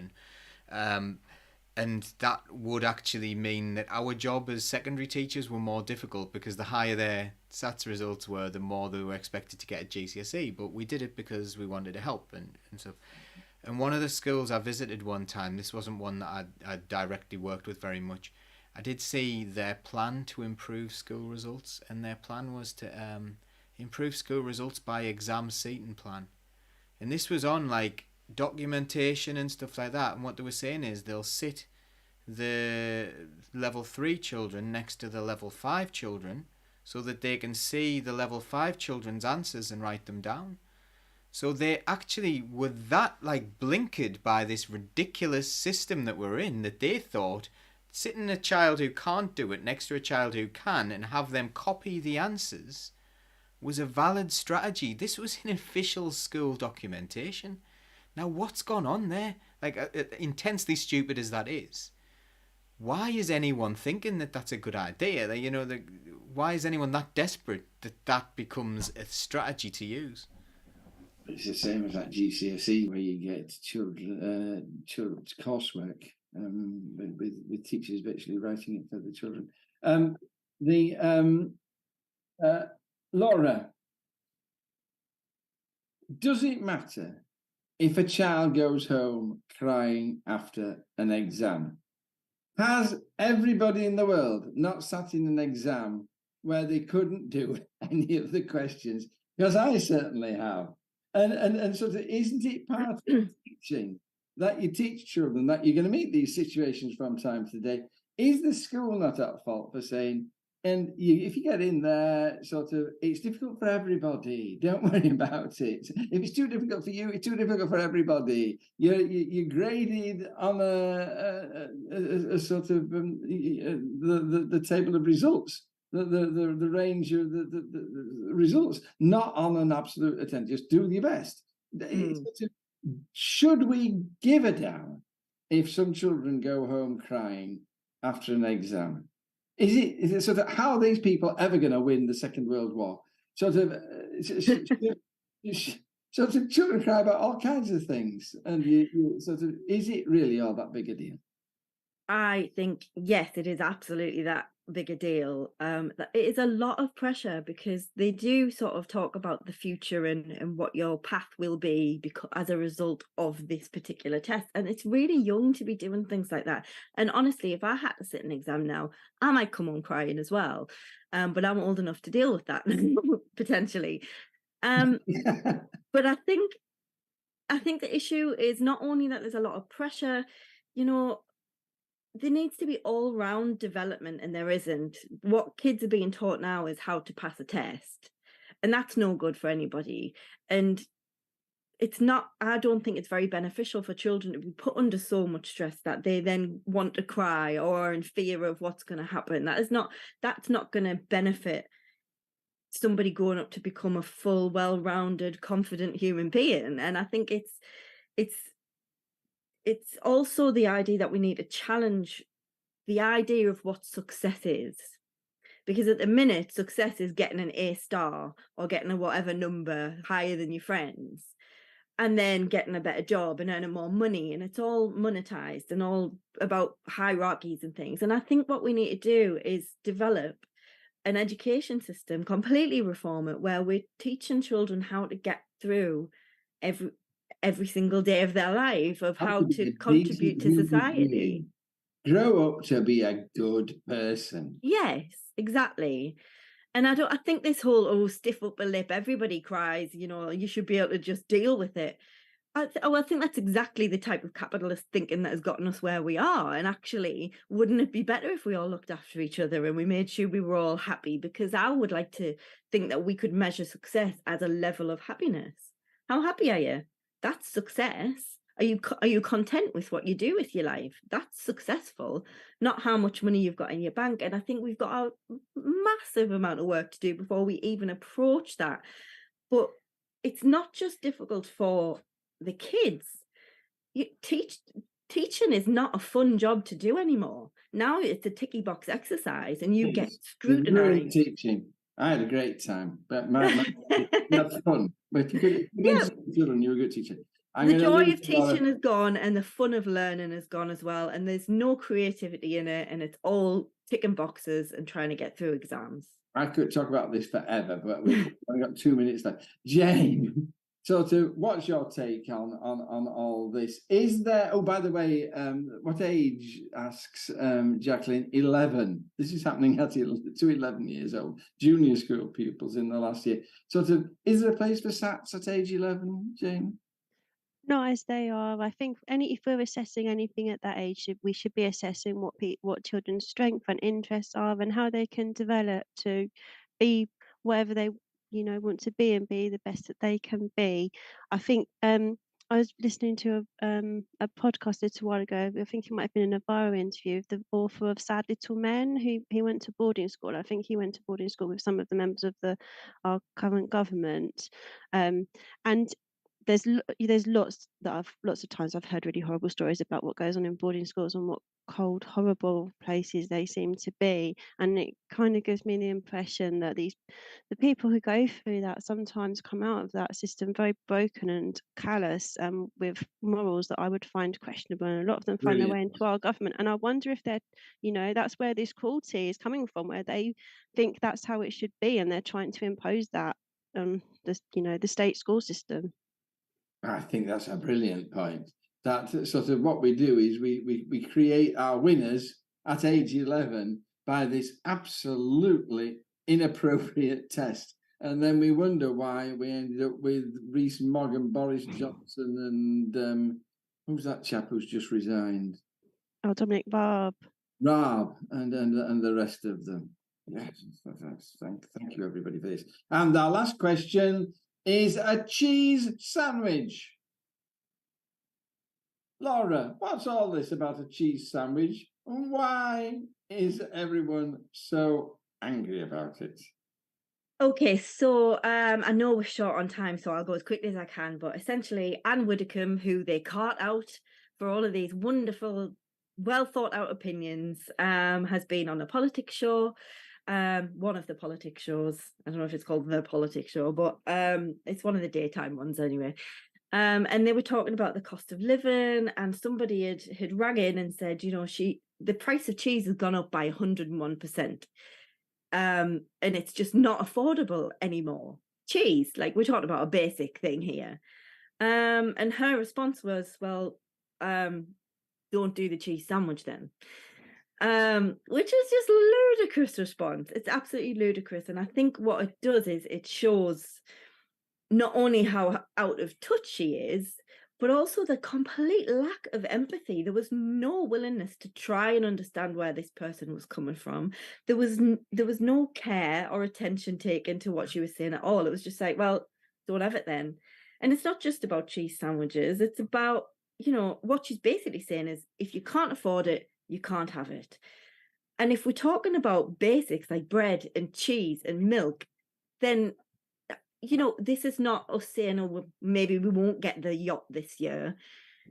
and that would actually mean that our job as secondary teachers were more difficult, because the higher their SATs results were, the more they were expected to get at GCSE. But we did it because we wanted to help and so. And one of the schools I visited one time, this wasn't one that I directly worked with very much, I did see their plan to improve school results, and their plan was to improve school results by exam seating plan. And this was on like documentation and stuff like that. And what they were saying is they'll sit the level 3 children next to the level 5 children so that they can see the level 5 children's answers and write them down. So they actually were that like blinkered by this ridiculous system that we're in, that they thought sitting a child who can't do it next to a child who can and have them copy the answers was a valid strategy. This was in official school documentation. Now, what's gone on there? Like, intensely stupid as that is, why is anyone thinking that that's a good idea? That, you know, why is anyone that desperate that that becomes a strategy to use? It's the same as that GCSE where you get children's coursework. With teachers virtually writing it for the children. Laura, does it matter if a child goes home crying after an exam? Has everybody in the world not sat in an exam where they couldn't do any of the questions? Because I certainly have. And sort of, isn't it part of teaching that you teach children that you're going to meet these situations from time to day? Is the school not at fault for saying, and if you get in there, sort of, it's difficult for everybody, don't worry about it. If it's too difficult for you, it's too difficult for everybody. You're graded on a sort of the table of results, the range of the results, not on an absolute attempt. Just do your best. Should we give a damn if some children go home crying after an exam? Is it sort of, how are these people ever going to win the Second World War? Sort of children cry about all kinds of things, and you sort of, is it really all that big a deal? I think, yes, it is absolutely that big a deal. It is a lot of pressure, because they do sort of talk about the future and what your path will be because as a result of this particular test. And it's really young to be doing things like that. And honestly, if I had to sit an exam now, I might come on crying as well. But I'm old enough to deal with that potentially. But I think the issue is not only that there's a lot of pressure, you know, there needs to be all-round development, and there isn't. What kids are being taught now is how to pass a test, and that's no good for anybody. And it's not, I don't think it's very beneficial for children to be put under so much stress that they then want to cry or are in fear of what's going to happen. That's not going to benefit somebody growing up to become a full, well-rounded, confident human being. And I think it's also the idea that we need to challenge the idea of what success is. Because at the minute, success is getting an A star or getting a whatever number higher than your friends, and then getting a better job and earning more money. And it's all monetized and all about hierarchies and things. And I think what we need to do is develop an education system, completely reform it, where we're teaching children how to get through every single day of their life, of how to contribute to society. Grow up to be a good person. Yes, exactly. And I think this whole stiff upper lip, everybody cries, you know, you should be able to just deal with it. I think that's exactly the type of capitalist thinking that has gotten us where we are. And actually, wouldn't it be better if we all looked after each other and we made sure we were all happy? Because I would like to think that we could measure success as a level of happiness. How happy are you? That's success. Are you content with what you do with your life? That's successful, not how much money you've got in your bank. And I think we've got a massive amount of work to do before we even approach that. But it's not just difficult for the kids. You teaching is not a fun job to do anymore. Now it's a ticky box exercise, and you get It's great scrutinized. teaching. I had a great time, but that's fun. But you could Yeah. children, you're a good teacher. I'm The gonna joy leave of Laura. teaching is gone, and the fun of learning is gone as well. And there's no creativity in it, and it's all ticking boxes and trying to get through exams. I could talk about this forever, but we've only got 2 minutes left. Jane, what's your take on all this? Is there? Oh, by the way, what age? Asks Jacqueline. 11. This is happening at 11 years old. Junior school pupils in the last year. Is there a place for SATs at age 11, Jane? Not as they are. I think if we're assessing anything at that age, we should be assessing what children's strengths and interests are, and how they can develop to be whatever they want to be, and be the best that they can be. I think I was listening to a podcast a little while ago. I think it might have been a Navarro interview of the author of Sad Little Men, who he went to boarding school. I think he went to boarding school with some of the members of our current government, and there's lots of times I've heard really horrible stories about what goes on in boarding schools and what cold, horrible places they seem to be, and it kind of gives me the impression that the people who go through that sometimes come out of that system very broken and callous, with morals that I would find questionable, and a lot of them find their way into our government. And I wonder if that's where this cruelty is coming from, where they think that's how it should be, and they're trying to impose that the state school system. I think that's a brilliant point. That what we do is we create our winners at age 11 by this absolutely inappropriate test. And then we wonder why we ended up with Rees-Mogg and Boris Johnson and who's that chap who's just resigned? Oh, Dominic Raab. And the rest of them. Yes, thank you everybody for this. And our last question is a cheese sandwich. Laura, what's all this about a cheese sandwich? Why is everyone so angry about it? Okay, so I know we're short on time, so I'll go as quickly as I can. But essentially, Anne Widdecombe, who they caught out for all of these wonderful, well thought out opinions, has been on a politics show. One of the politics shows. I don't know if it's called The Politics Show, but it's one of the daytime ones anyway. And they were talking about the cost of living, and somebody had rang in and said, the price of cheese has gone up by 101%. And it's just not affordable anymore. Cheese, like we're talking about a basic thing here. And her response was, well, don't do the cheese sandwich then. Which is just a ludicrous response. It's absolutely ludicrous. And I think what it does is it shows not only how out of touch she is, but also the complete lack of empathy. There was no willingness to try and understand where this person was coming from. There was no care or attention taken to what she was saying at all. It was just like, well, don't have it then. And it's not just about cheese sandwiches. It's about, what she's basically saying is, if you can't afford it, you can't have it. And if we're talking about basics like bread and cheese and milk, then this is not us saying, oh, maybe we won't get the yacht this year.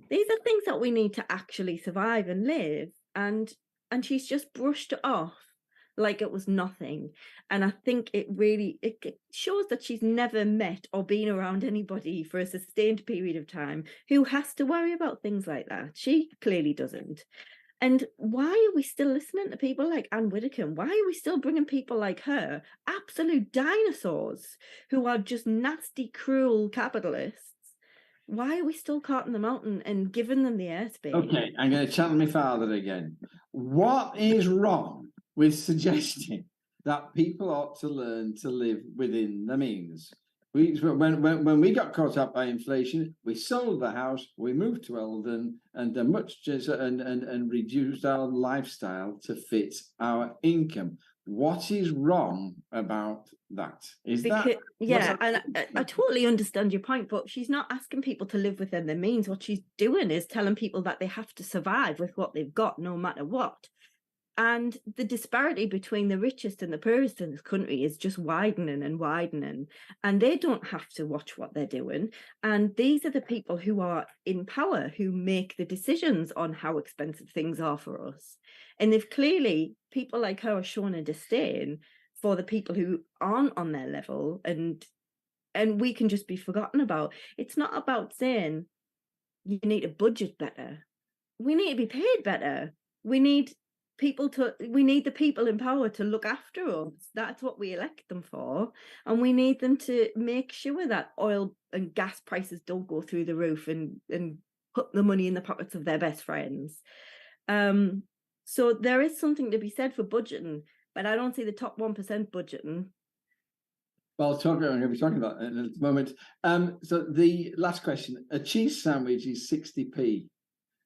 These are things that we need to actually survive and live. And she's just brushed it off like it was nothing. And I think it shows that she's never met or been around anybody for a sustained period of time who has to worry about things like that. She clearly doesn't. And why are we still listening to people like Anne Widdecombe? Why are we still bringing people like her, absolute dinosaurs, who are just nasty, cruel capitalists? Why are we still carting them out and giving them the airspace? Okay, I'm going to channel my father again. What is wrong with suggesting that people ought to learn to live within their means? When we got caught up by inflation, we sold the house, we moved to Eldon, and reduced our lifestyle to fit our income. What is wrong about that? I totally understand your point, but she's not asking people to live within their means. What she's doing is telling people that they have to survive with what they've got, no matter what. And the disparity between the richest and the poorest in this country is just widening and widening. And they don't have to watch what they're doing. And these are the people who are in power who make the decisions on how expensive things are for us. And if clearly people like her are showing a disdain for the people who aren't on their level, and we can just be forgotten about. It's not about saying you need to budget better. We need to be paid better. We need the people in power to look after us. That's what we elect them for. And we need them to make sure that oil and gas prices don't go through the roof and put the money in the pockets of their best friends. So there is something to be said for budgeting, but I don't see the top 1% budgeting. Well, I'm going to be talking about it in a moment. So the last question: a cheese sandwich is 60p.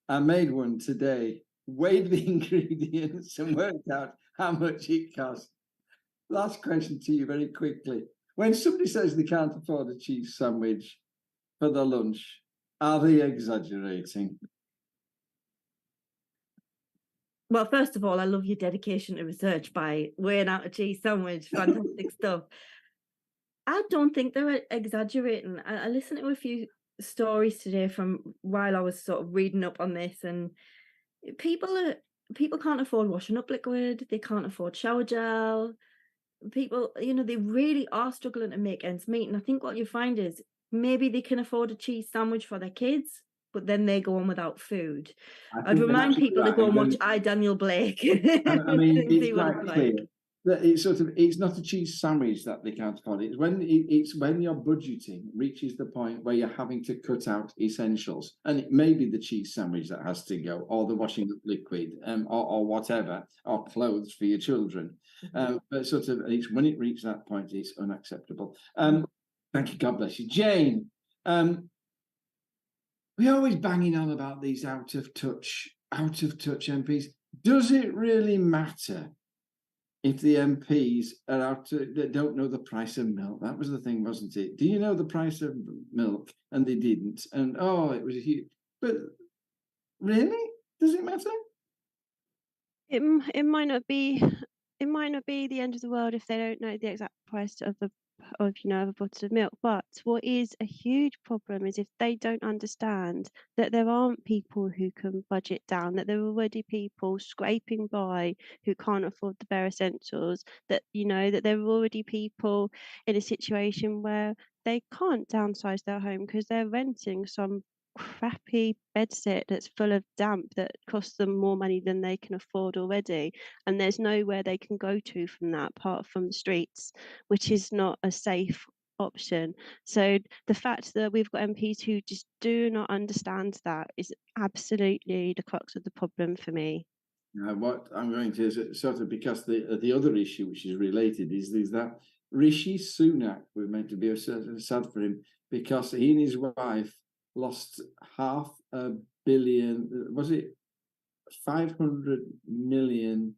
I made one today, weighed the ingredients and worked out how much it cost. Last question to you very quickly. When somebody says they can't afford a cheese sandwich for their lunch, are they exaggerating? Well, first of all, I love your dedication to research by weighing out a cheese sandwich. Fantastic stuff. I don't think they're exaggerating. I listened to a few stories today from while I was sort of reading up on this, and people can't afford washing up liquid. They can't afford shower gel. People, they really are struggling to make ends meet. And I think what you find is maybe they can afford a cheese sandwich for their kids, but then they go on without food. I'd remind people to go and watch I, Daniel Blake. I mean, it's quite clear that it's not a cheese sandwich that they can't afford. It's when your budgeting reaches the point where you're having to cut out essentials, and it may be the cheese sandwich that has to go, or the washing up liquid, or whatever, or clothes for your children. But it's when it reaches that point, it's unacceptable. Thank you. God bless you, Jane. We're always banging on about these out of touch MPs. Does it really matter if the MPs are that don't know the price of milk? That was the thing, wasn't it? Do you know the price of milk? And they didn't. And it was a huge. But really, does it matter? It might not be the end of the world if they don't know the exact price of a bottle of milk. But what is a huge problem is if they don't understand that there aren't people who can budget down, that there are already people scraping by who can't afford the bare essentials, that that there are already people in a situation where they can't downsize their home because they're renting some crappy bedsit that's full of damp that costs them more money than they can afford already, and there's nowhere they can go to from that apart from the streets, which is not a safe option. So the fact that we've got MPs who just do not understand that is absolutely the crux of the problem for me. What I'm going to sort of, because the other issue which is related is that Rishi Sunak, we're meant to be sad for him because he and his wife lost $500 million, was it 500 million?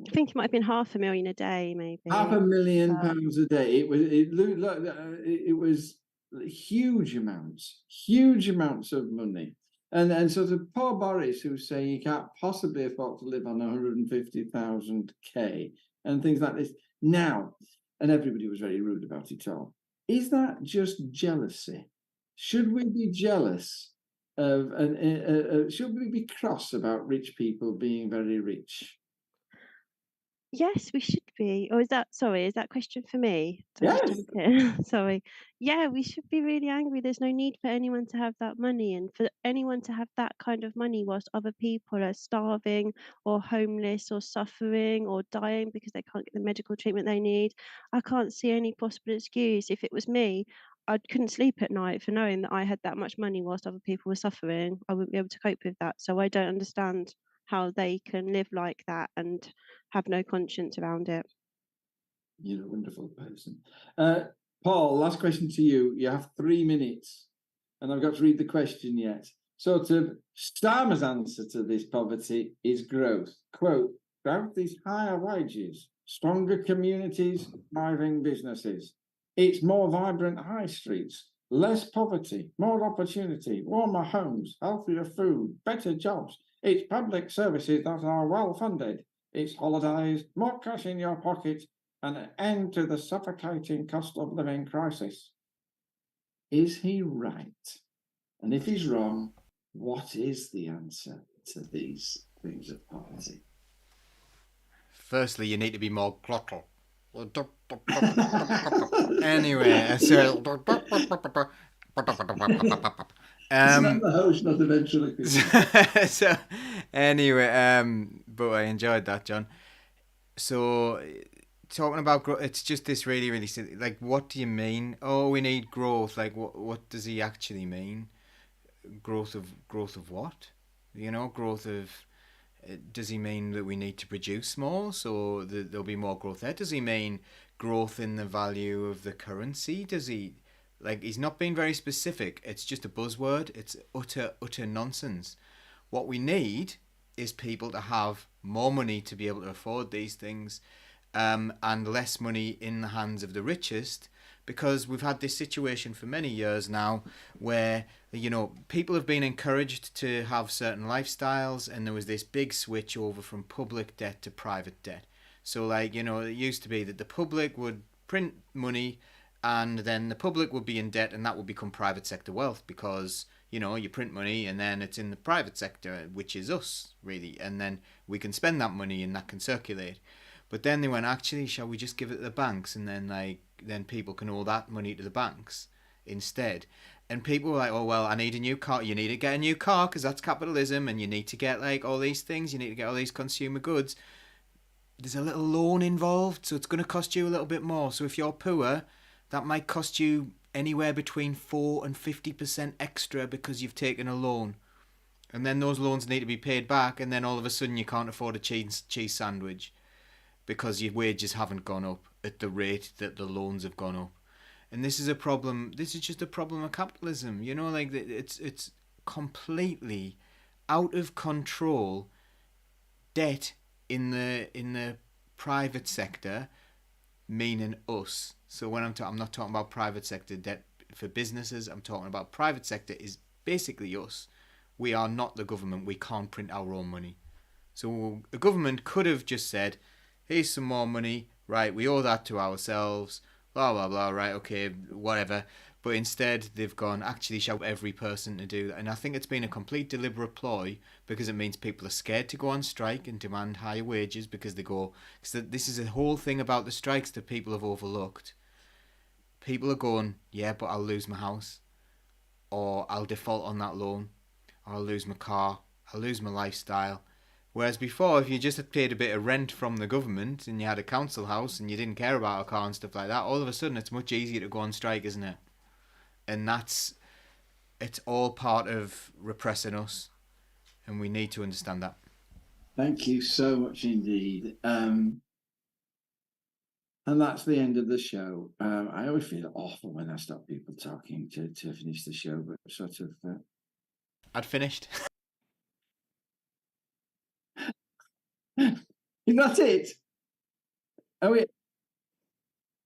I think it might have been $500,000 a day, maybe. £500,000 pounds a day. It was huge amounts of money. And sort of poor Boris, who's saying he can't possibly afford to live on 150,000 and things like this. Now, and everybody was very rude about it all. Is that just jealousy? Should we be jealous of, should we be cross about rich people being very rich? Yes, we should be. Or is that a question for me? Yes. Sorry. Yeah, we should be really angry. There's no need for anyone to have that money, and for anyone to have that kind of money whilst other people are starving or homeless or suffering or dying because they can't get the medical treatment they need. I can't see any possible excuse. If it was me, I couldn't sleep at night for knowing that I had that much money whilst other people were suffering. I wouldn't be able to cope with that. So I don't understand how they can live like that and have no conscience around it. You're a wonderful person. Paul, last question to you. You have 3 minutes, and I've got to read the question yet. Sort of Starmer's answer to this poverty is growth. Quote, growth is higher wages, stronger communities, thriving businesses. It's more vibrant high streets, less poverty, more opportunity, warmer homes, healthier food, better jobs. It's public services that are well funded. It's holidays, more cash in your pocket, and an end to the suffocating cost of living crisis. Is he right? And if he's wrong, what is the answer to these things of poverty? Firstly, you need to be more glottal. Anyway, so It's not the host, not the ventriloquist. so anyway, but I enjoyed that, John. So talking about growth, it's just this really, really silly. Like, what do you mean? Oh, we need growth. Like, what does he actually mean? Growth of what? You know, growth of. Does he mean that we need to produce more so there'll be more growth there? Does he mean growth in the value of the currency? Does he, like, he's not being very specific. It's just a buzzword. It's utter nonsense. What we need is people to have more money to be able to afford these things, and less money in the hands of the richest, because we've had this situation for many years now where, you know, people have been encouraged to have certain lifestyles, and there was this big switch over from public debt to private debt. So, like, you know, it used to be that the public would print money and then the public would be in debt, and that would become private sector wealth because, you know, you print money and then it's in the private sector, which is us, really, and then we can spend that money and that can circulate. But then they went, actually, shall we just give it to the banks, and then, like, then people can owe that money to the banks instead. And people were like, oh, well, I need a new car. You need to get a new car because that's capitalism, and you need to get, like, all these things. You need to get all these consumer goods. There's a little loan involved, so it's going to cost you a little bit more. So if you're poor, that might cost you anywhere between 4 and 50% extra because you've taken a loan. And then those loans need to be paid back, and then all of a sudden you can't afford a cheese sandwich because your wages haven't gone up at the rate that the loans have gone up. And this is a problem. This is just a problem of capitalism. You know, like, it's completely out of control debt in the private sector, meaning us. So when I'm not talking about private sector debt for businesses, I'm talking about private sector is basically us. We are not the government. We can't print our own money. So a government could have just said, here's some more money, right, we owe that to ourselves, blah, blah, blah, right, okay, whatever. But instead, they've gone, actually, shall every person to do that. And I think it's been a complete deliberate ploy because it means people are scared to go on strike and demand higher wages because they go, because this is a whole thing about the strikes that people have overlooked. People are going, yeah, but I'll lose my house, or I'll default on that loan, or I'll lose my car, I'll lose my lifestyle. Whereas before, if you just had paid a bit of rent from the government and you had a council house and you didn't care about a car and stuff like that, all of a sudden it's much easier to go on strike, isn't it? And it's all part of repressing us, and we need to understand that. Thank you so much indeed. And that's the end of the show. I always feel awful when I stop people talking to finish the show, but sort of... I'd finished. Is that it? Oh,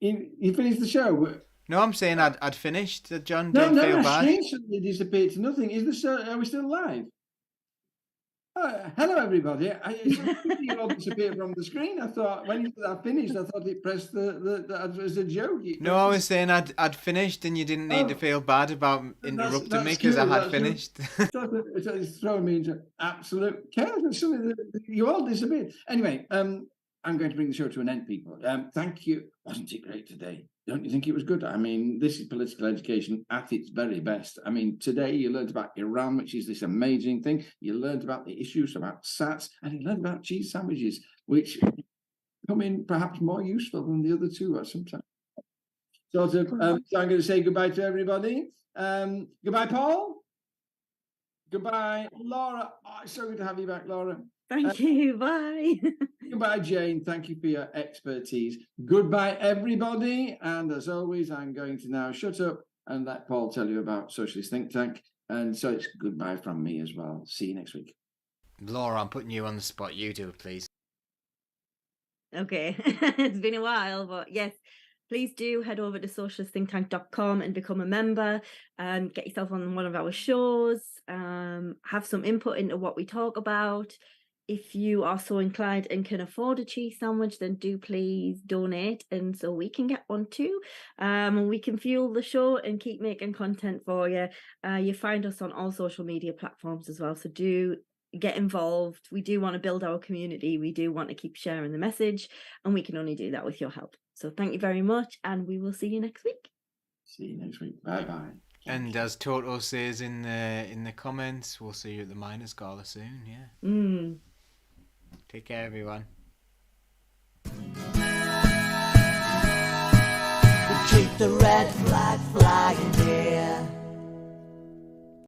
you finished the show? No, I'm saying I'd finished. John, No, don't feel my bad. screen suddenly disappeared to nothing. Is the show? Are we still live? Hello, everybody. You all disappeared from the screen. I thought when you said I finished, I thought it pressed the as a joke. No, I was saying I'd finished, and you didn't need to feel bad about interrupting me because I had finished. It's throwing me into absolute chaos. You all disappeared. Anyway, I'm going to bring the show to an end, people. Thank you. Wasn't it great today? Don't you think it was good? I mean, this is political education at its very best. I mean, today you learned about Iran, which is this amazing thing. You learned about the issues about SATs, and you learned about cheese sandwiches, which come in perhaps more useful than the other two at some time. So I'm going to say goodbye to everybody. Goodbye, Paul. Goodbye, Laura. Oh, it's so good to have you back, Laura. Thank you. Bye. Goodbye, Jane. Thank you for your expertise. Goodbye, everybody. And as always, I'm going to now shut up and let Paul tell you about Socialist Think Tank. And so it's goodbye from me as well. See you next week. Laura, I'm putting you on the spot. You do it, please. Okay. It's been a while, but yes. please do head over to socialistthinktank.com and become a member. Get yourself on one of our shows. Have some input into what we talk about. If you are so inclined and can afford a cheese sandwich, then do please donate, and so we can get one too. We can fuel the show and keep making content for you. You find us on all social media platforms as well, so do get involved. We do want to build our community. We do want to keep sharing the message, and we can only do that with your help. So thank you very much, and we will see you next week. See you next week. Bye-bye. And as Toto says in the comments, we'll see you at the Miners' Gala soon. Yeah. Take care, everyone. Keep the red flag flying here.